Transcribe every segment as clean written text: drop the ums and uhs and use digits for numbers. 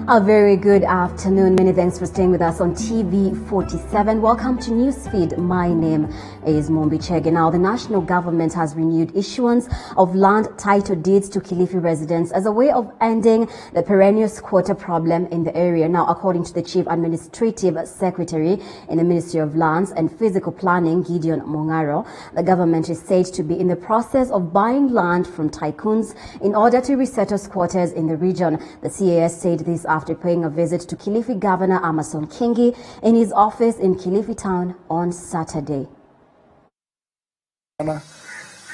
A very good afternoon. Many thanks for staying with us on TV47. Welcome to Newsfeed. My name is Mombi Chege. Now, the national government has renewed issuance of land title deeds to Kilifi residents as a way of ending the perennial squatter problem in the area. Now, according to the Chief Administrative Secretary in the Ministry of Lands and Physical Planning, Gideon Mongaro, the government is said to be in the process of buying land from tycoons in order to resettle squatters in the region. The CAS said this after paying a visit to Kilifi Governor Amason Kingi in his office in Kilifi town on Saturday.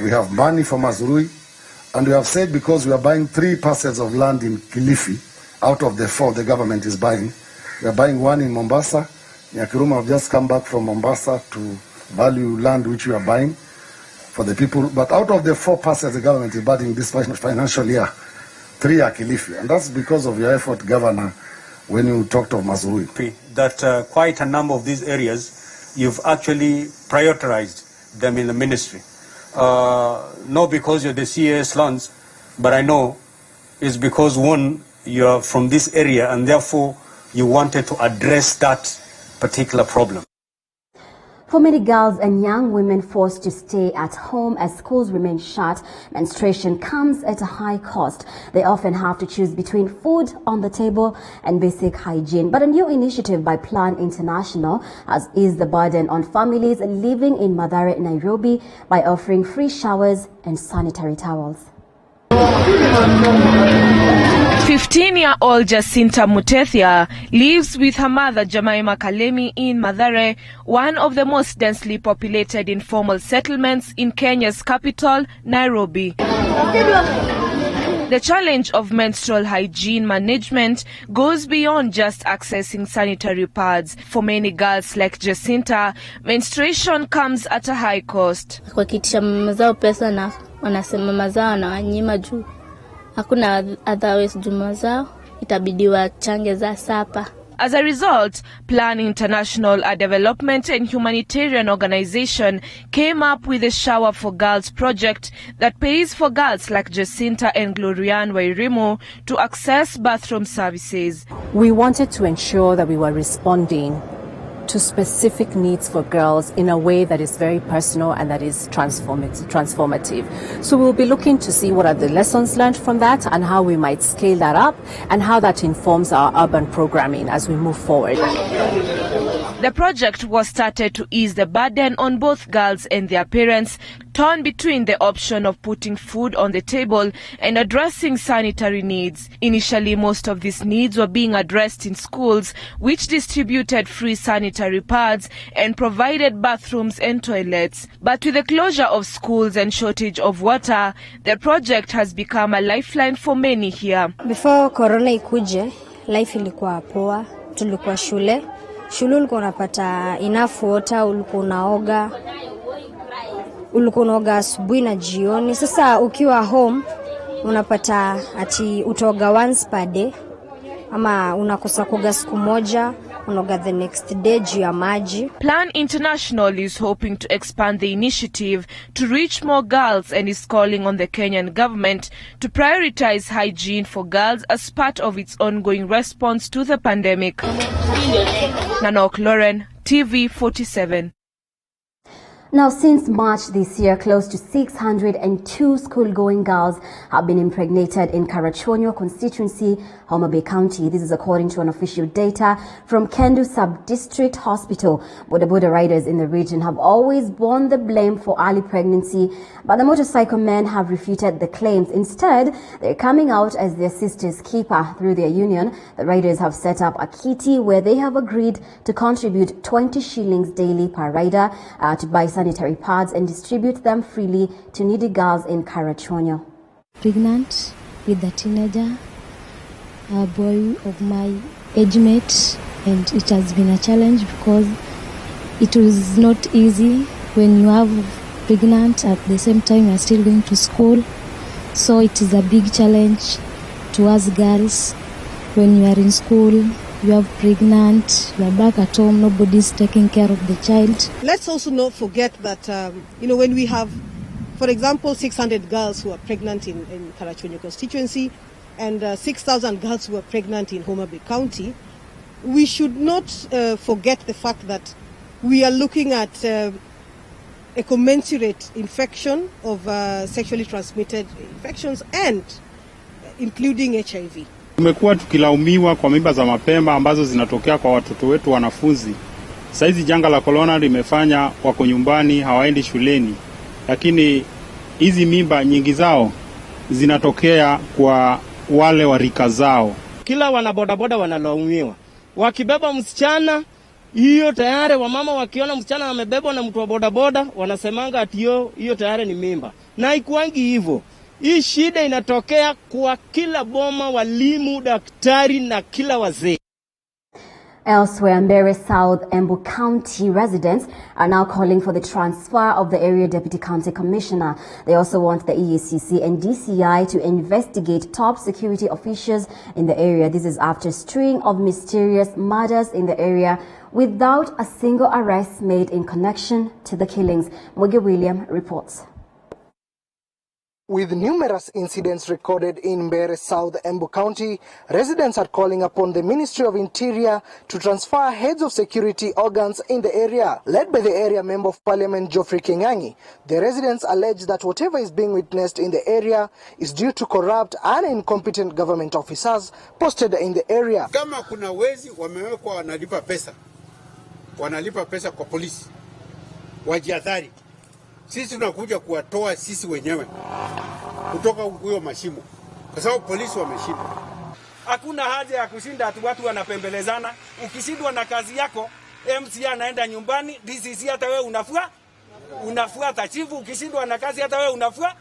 We have money from Mazurui, and we have said because we are buying 3 parcels of land in Kilifi out of the 4 the government is buying. We are buying 1 in Mombasa. Nyakiruma have just come back from Mombasa to value land which we are buying for the people. But out of the 4 parcels the government is buying this financial year, 3 are Kilifi, and that's because of your effort, Governor, when you talked of Mazurui. That quite a number of these areas, you've actually prioritized them in the ministry. Not because you're the CAS lands, but I know it's because, one, you're from this area and therefore you wanted to address that particular problem. For many girls and young women forced to stay at home as schools remain shut, menstruation comes at a high cost. They often have to choose between food on the table and basic hygiene. But a new initiative by Plan International has eased the burden on families living in Mathare, Nairobi by offering free showers and sanitary towels. 15-year-old Jacinta Mutethia lives with her mother Jemima Kalemi in Mathare, one of the most densely populated informal settlements in Kenya's capital, Nairobi. The challenge of menstrual hygiene management goes beyond just accessing sanitary pads. For many girls like Jacinta, menstruation comes at a high cost. Kuhakikisha mama zao pesa na wanasema mama zao na wanyima juu hakuna otherwise juu mama zao itabidi wachange za sapa. As a result, Plan International, a development and humanitarian organization, came up with the Shower for Girls project that pays for girls like Jacinta and Glorian Wairimu to access bathroom services. We wanted to ensure that we were responding to specific needs for girls in a way that is very personal and that is transformative. So we'll be looking to see what are the lessons learned from that and how we might scale that up and how that informs our urban programming as we move forward. The project was started to ease the burden on both girls and their parents, torn between the option of putting food on the table and addressing sanitary needs. Initially, most of these needs were being addressed in schools, which distributed free sanitary pads and provided bathrooms and toilets. But with the closure of schools and shortage of water, the project has become a lifeline for many here. Before corona ikuje, life ilikuwa poa, tulikuwa shule ulikuwa unapata enough water, ulikuwa unaoga asubuhi na jioni. Sasa ukiwa home unapata ati utoga once per day ama unakosa kuoga siku moja, unaoga the next day juu ya maji. Plan International is hoping to expand the initiative to reach more girls and is calling on the Kenyan government to prioritize hygiene for girls as part of its ongoing response to the pandemic. Nanok Lauren, TV47. Now, since March this year, close to 602 school-going girls have been impregnated in Karachuonyo constituency, Homa Bay County. This is according to unofficial data from Kendu Sub-District Hospital. Boda riders in the region have always borne the blame for early pregnancy, but the motorcycle men have refuted the claims. Instead, they're coming out as their sister's keeper. Through their union, the riders have set up a kitty where they have agreed to contribute 20 shillings daily per rider to buy sanitary pads and distribute them freely to needy girls in Karachuonyo. Pregnant with a teenager, a boy of my age mate, and it has been a challenge because it was not easy when you have pregnant at the same time you are still going to school. So it is a big challenge to us girls when you are in school. You are pregnant, you are back at home, nobody's taking care of the child. Let's also not forget that, when we have, for example, 600 girls who are pregnant in Karachuonyo constituency, and 6,000 girls who were pregnant in Homa Bay County, we should not forget the fact that we are looking at a commensurate infection of sexually transmitted infections and including HIV. Tumekuwa tukilaumiwa kwa mimba za mapema ambazo zinatokea kwa watoto wetu wanafunzi. Saizi janga la corona limefanya wako nyumbani, hawaendi shuleni. Lakini hizi mimba nyingi zao zinatokea kwa wale wa rika zao. Kila wanabodaboda wanalaumiwa. Wakibeba msichana, hiyo tayari wamama wakiona msichana amebebwa na mtu wa bodaboda, wanasemanga ati hiyo tayari ni mimba. Na haikuangi hivyo. Hii shida inatokea kwa kila boma, walimu, daktari na kila wazee. Elsewhere, Mbeere South Embu County residents are now calling for the transfer of the area deputy county commissioner. They also want the EACC and DCI to investigate top security officials in the area. This is after a string of mysterious murders in the area without a single arrest made in connection to the killings. Muge William reports. With numerous incidents recorded in Mbeere South Embu County, residents are calling upon the Ministry of Interior to transfer heads of security organs in the area. Led by the area Member of Parliament Geoffrey Kingangi, the residents allege that whatever is being witnessed in the area is due to corrupt and incompetent government officers posted in the area. Kama kuna wezi wamewekwa wanalipa pesa kwa polisi, wajiadhari. Sisi tunakuja kuwatoa sisi wenyewe kutoka huyo mashimo kwa sababu polisi wameshinda. Hakuna haja ya kushinda ati watu wanapembelezana. Ukishindwa na kazi yako, MC anaenda nyumbani, DCC hata wewe unafuata chifu. Ukishindwa na kazi hata wewe unafuata.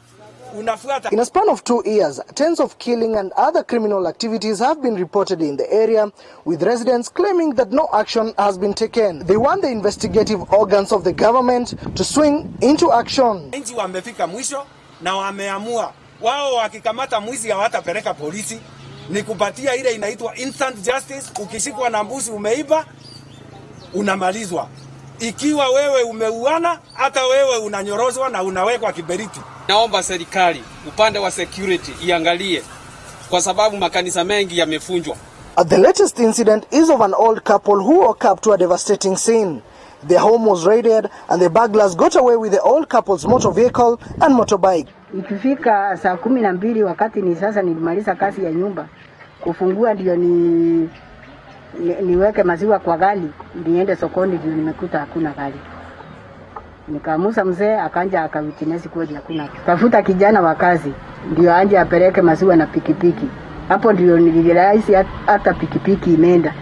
In a span of 2 years, tens of killing and other criminal activities have been reported in the area, with residents claiming that no action has been taken. They want the investigative organs of the government to swing into action. Nchi wamefika mwisho na wameamua wao wakikamata mwizi hawatapeleka polisi, ni kupatia ile inaitwa instant justice. Ukishikwa na mbuzi umeiba, unamalizwa. Ikiwa wewe umeuana, hata wewe unanyorozwa na unawekwa kiberiti. Naomba serikali upande wa security iangalie kwa sababu makanisa mengi yamefunjwa. The latest incident is of an old couple who woke up to a devastating scene. Their home was raided and the burglars got away with the old couple's motor vehicle and motorbike. Ikifika saa 12 wakati ni sasa nilimaliza kazi ya nyumba, kufungua ndio niweke maziwa kwa gari, niende sokoni ndio nimekuta hakuna gari. Nikamusa mzee akanja akawitinesi kweli hakuna. Tafuta kijana wa kazi ndio anje apeleke maziwa na pikipiki. Hapo ndio nilirealize hata pikipiki imeenda.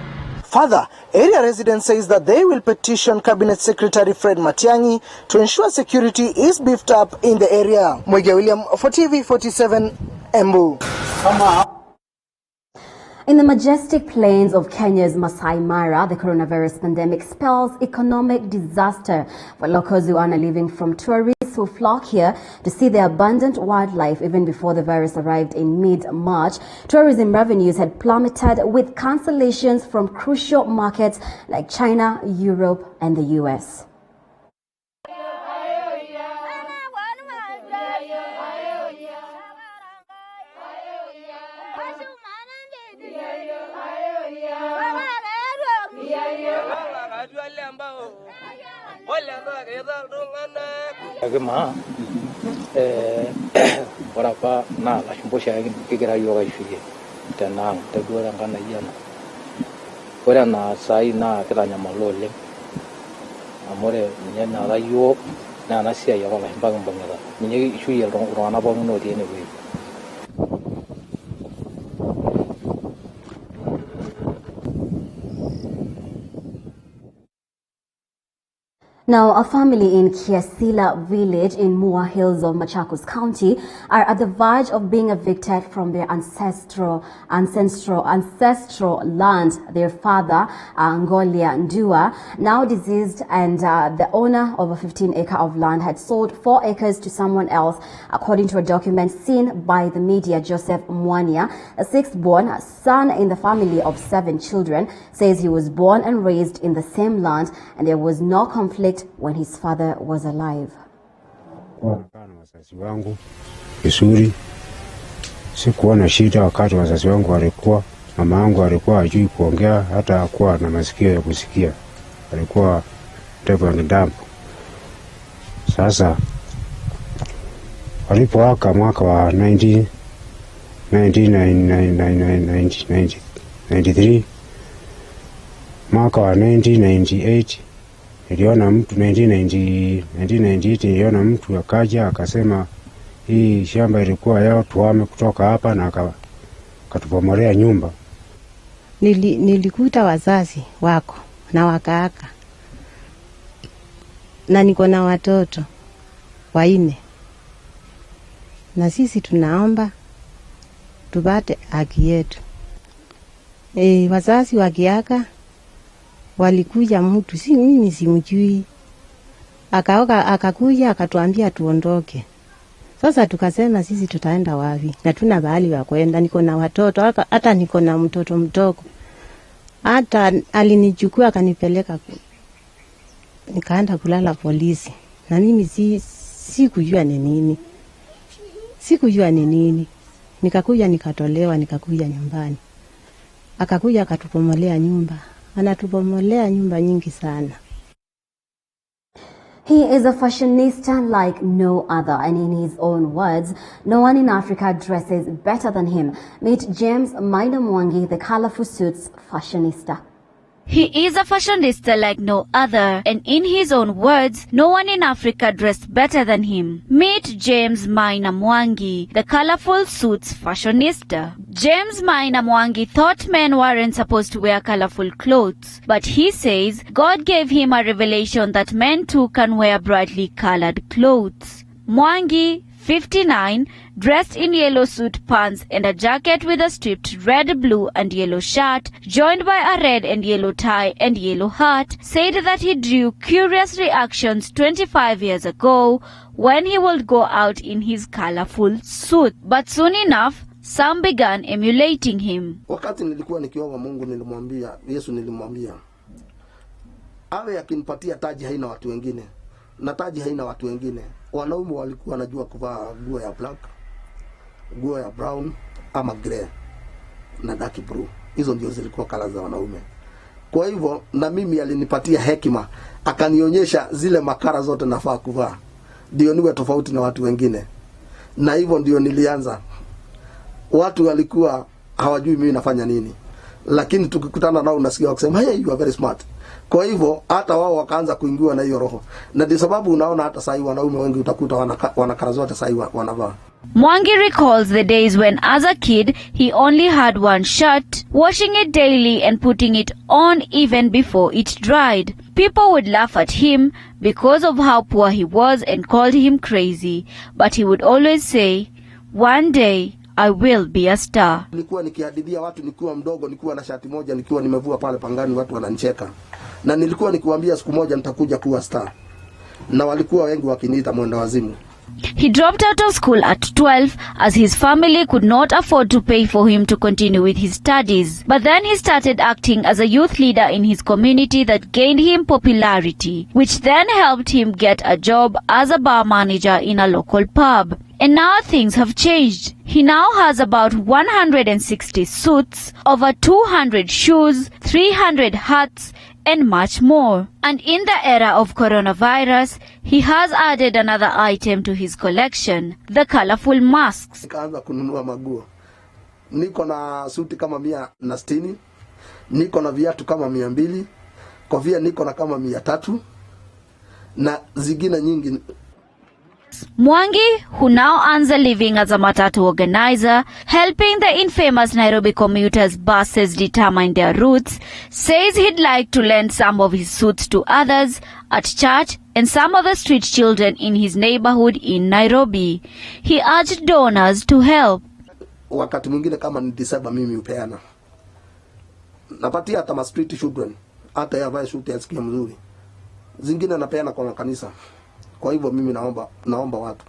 Further, area residents says that they will petition Cabinet Secretary Fred Matiang'i to ensure security is beefed up in the area. Muge William for TV47 Embu. In the majestic plains of Kenya's Masai Mara, the coronavirus pandemic spells economic disaster for locals who earn a living from tourists who flock here to see the abundant wildlife. Even before the virus arrived in mid-March, tourism revenues had plummeted with cancellations from crucial markets like China, Europe, and the US. Agama warapa na ashimposha kikira yoga ifie tena tagora ngana yana ora na sai na kitanya malole amore nyana la yo na na sia yoga la mbanga mbanga nye ishu ye ro na bomu no tiene we. Now, a family in Kiasila village in Mua Hills of Machakos County are at the verge of being evicted from their ancestral land. Their father, Ngolia Ndua, now deceased, and the owner of a 15-acre of land had sold 4 acres to someone else, according to a document seen by the media. Joseph Mwania, a 6th-born son in the family of 7 children, says he was born and raised in the same land and there was no conflict when his father was alive. Sikuona shida wakati wazazi wangu walikuwa, mama yangu alikuwa hajui kuongea, hata hakuwa na masikio ya kusikia. Alikuwa deaf and dumb. Sasa walipowaka mwaka wa 1993, mwaka wa 1998 niliona mtu 1998 niliona mtu akaja akasema hii shamba ilikuwa yao, tuame kutoka hapa, na akatupomolea nyumba. Nilikuta wazazi wako na wakaaka, na niko na watoto 4, na sisi tunaomba tupate haki yetu. Wazazi wakiaka walikuja mtu, si mimi simjui, akakuja akatuambia tuondoke. Sasa tukasema sisi tutaenda wapi? Na tuna bahali wa kwenda, niko na watoto, hata niko na mtoto mdogo. Hata alinichukua akanipeleka, nikaenda kulala polisi. Na mimi sikujua ni nini. Sikujua ni nini. Nikakuja nikatolewa, nikakuja nyumbani. Akakuja akatupomolea nyumba. Anatupomolea nyumba nyingi sana. He is a fashionista like no other, and in his own words, no one in Africa dresses better than him. Meet James Maina Mwangi, the colorful suits fashionista. He is a fashionista like no other, and in his own words, no one in Africa dressed better than him. Meet James Maina Mwangi, the colorful suits fashionista. James Maina Mwangi thought men weren't supposed to wear colorful clothes, but he says God gave him a revelation that men too can wear brightly colored clothes. Mwangi, 59, dressed in yellow suit pants and a jacket with a striped red, blue and yellow shirt, joined by a red and yellow tie and yellow hat, said that he drew curious reactions 25 years ago when he would go out in his colorful suit. But soon enough, some began emulating him. Wakati nilikuwa nikiomba Mungu, nilimwambia Yesu, awe akinipatia taji haina watu wengine, na taji haina watu wengine. Wanaume walikuwa wanajua kuvaa nguo ya black, nguo ya brown ama grey na dark blue. Hizo ndio zilikuwa kala za wanaume. Kwa hivyo na mimi alinipatia hekima, akanionyesha zile makara zote nafaa kuvaa, ndio niwe tofauti na watu wengine. Na hivyo ndio nilianza. Watu walikuwa hawajui mimi nafanya nini, lakini tukikutana nao unasikia wakisema hey, you are very smart. Kwa hivyo hata wao wakaanza kuingiwa na hiyo roho, na ndio sababu unaona hata sasa wanaume wengi utakuta wanakara zote sasa wanavaa. Mwangi recalls the days when as a kid he only had one shirt, washing it daily and putting it on even before it dried. People would laugh at him because of how poor he was and called him crazy, but he would always say, one day I will be a star. Nilikuwa nikihadithia watu nikiwa mdogo, nikiwa na shati moja, nikiwa nimevua pale Pangani, watu wananicheka. Na nilikuwa nikiwaambia siku moja nitakuja kuwa star. Na walikuwa wengi wakiniita mwenda wazimu. He dropped out of school at 12 as his family could not afford to pay for him to continue with his studies. But then he started acting as a youth leader in his community that gained him popularity, which then helped him get a job as a bar manager in a local pub. And now things have changed. He now has about 160 suits, over 200 shoes, 300 hats, and much more. And in the era of coronavirus, he has added another item to his collection, the colorful masks. Nikaanza kununua maguo. Niko na suti kama 160, niko na viatu kama 200, kofia niko na kama 300 na zingine nyingi. Mwangi, who now earns a living as a matatu organizer, helping the infamous Nairobi commuters' buses determine their routes, says he'd like to lend some of his suits to others at church and some of the street children in his neighborhood in Nairobi. He urged donors to help. Wakati mwingine kama ni December mimi upeana. Napatia hata ma street children, hata yavae suti asikie mzuri. Zingine napeana kwa makanisa. Kwa hivyo mimi naomba watu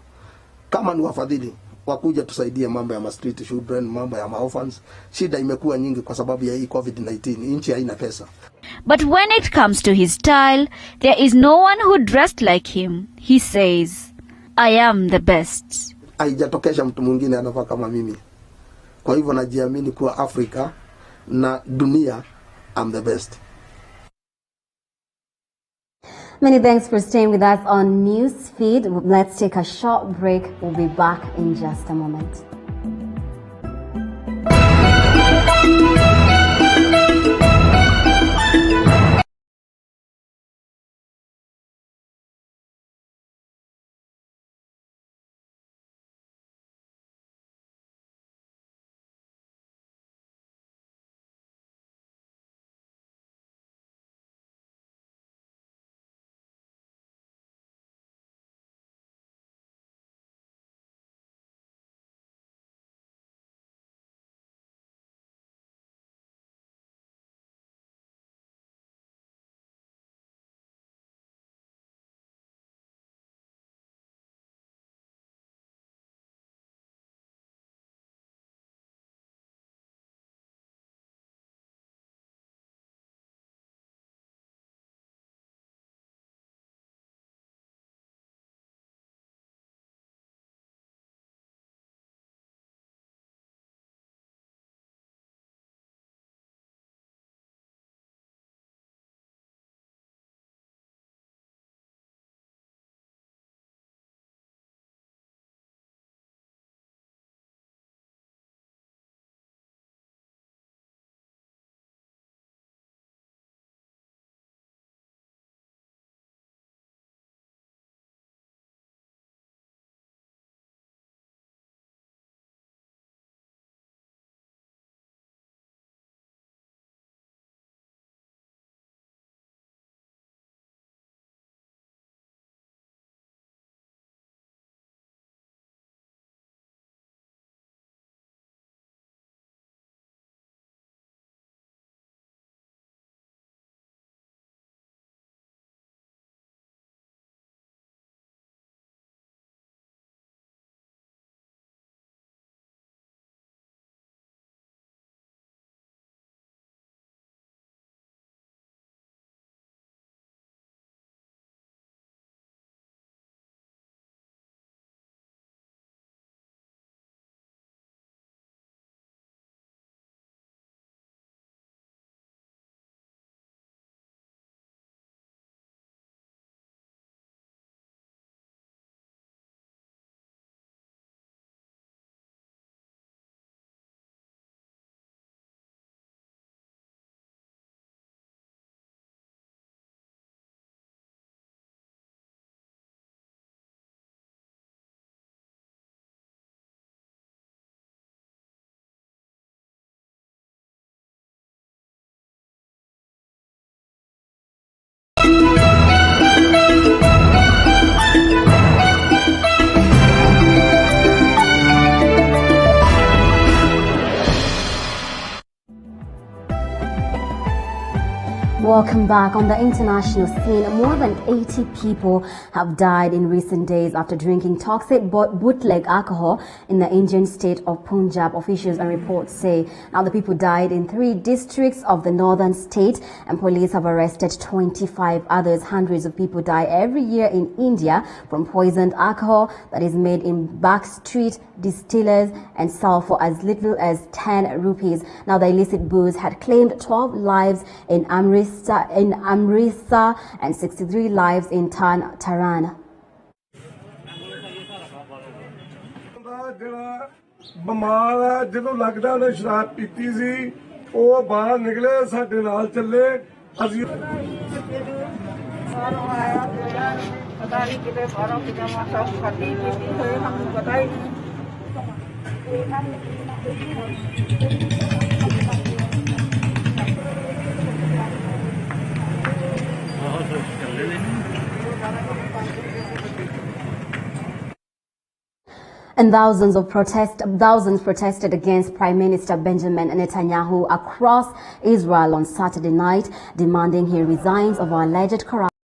kama ni wafadhili wakuja tusaidie mambo ya street children, mambo ya orphans. Shida imekuwa nyingi kwa sababu ya hii COVID-19. Nchi haina pesa. But when it comes to his style, there is no one who dressed like him. He says, I am the best. Haijatokesha mtu mwingine anavaa kama mimi. Kwa hivyo najiamini kuwa Afrika na dunia, I'm the best. Many thanks for staying with us on Newsfeed. Let's take a short break. We'll be back in just a moment. Welcome back. On the international scene, more than 80 people have died in recent days after drinking toxic bootleg alcohol in the Indian state of Punjab, officials and reports say. Now, the people died in 3 districts of the northern state, and police have arrested 25 others. Hundreds of people die every year in India from poisoned alcohol that is made in backstreet distillers and sold for as little as 10 rupees. Now, the illicit booze had claimed 12 lives in Amritsar and 63 lives in Taran. ਬਿਮਾਰ ਹੈ ਜਦੋਂ ਲੱਗਦਾ ਉਹਨੇ ਸ਼ਰਾਬ ਪੀਤੀ ਸੀ ਉਹ ਬਾਹਰ ਨਿਕਲੇ ਸਾਡੇ ਨਾਲ ਚੱਲੇ ਅਸੀਂ ਬਾਹਰੋਂ ਆਇਆ ਪਤਾ ਨਹੀਂ ਕਿਤੇ ਬਾਹਰੋਂ ਪਜਾਮਾ ਸਭ ਖੱਟੀ ਪੀਤੀ ਹੋਏ ਸਾਨੂੰ ਪਤਾ ਹੀ ਨਹੀਂ And thousands protested against Prime Minister Benjamin Netanyahu across Israel on Saturday night, demanding he resigns over alleged corruption.